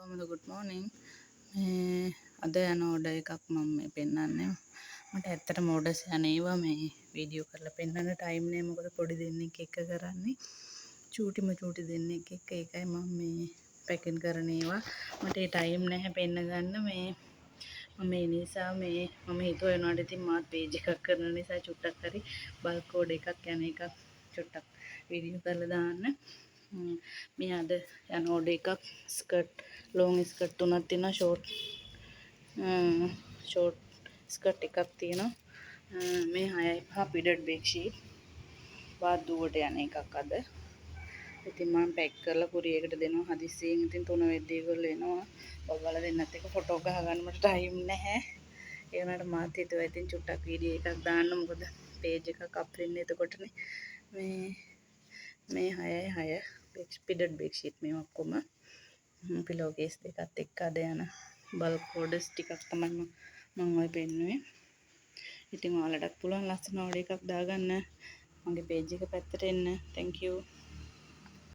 කොහමද good morning මේ අද යන ඕඩර් එකක් මම මේ පෙන්නන්නේ මට ඇත්තටම ඕඩර්ස් යන්නේවා මේ වීඩියෝ කරලා පෙන්නන්න ටයිම් නෑ මොකද පොඩි දෙන්නෙක් එක්ක කරන්නේ චූටි දෙන්නෙක් එක්ක ඒකයි මම මේ පැකින් කරන ඒවා මට ඒ ටයිම් නැහැ පෙන්න ගන්න මේ මම ඒ නිසා මේ මම හිතුවා වෙනවාට ඉතින් මාත් පේජ් එකක් කරන නිසා චුට්ටක් හරි බල්ක් ඕඩර් එකක් යන එකක් චුට්ටක් වීඩියෝ කරලා දාන්න මේ අද යන ඕඩර් එකක් ස්කර්ට් ලොන් ස්කර්ට් තුනක් තියෙනවා ෂෝට් ස්කර්ට් එකක් තියෙනවා මේ 6.5 පිඩඩ් බෙඩ්ෂීට් වාත් දුවට යන එකක් අද ඉතින් මම පැක් කරලා කුරියරයකට දෙනවා හදිස්සියෙන් ඉතින් 3 වෙද්දී ඒගොල්ලෝ එනවා ඔයාලා දෙන්නත් එක්ක ෆොටෝ ගහ ගන්න මට ටයිම් නැහැ ඒ වුණාට මාත් හිතුවා ඉතින් චුට්ටක් වීඩියෝ එකක් දාන්න මොකද පේජ් එකක් අප් වෙන්නේ එතකොටනේ මේ 6.6 පිඩඩ් බෙඩ්ෂීට් මේ ඔක්කොම පිලෝ කේස් දෙකත් එක්ක අද යන බල්ක් ඕඩර්ස් ටිකක් තමයි මම ඔය පෙන්නුවේ. ඉතින් ඔයාලටත් පුළුවන් ලස්සන ඕඩර් එකක් දාගන්න. මගේ පේජ් එක පැත්තට එන්න. Thank you.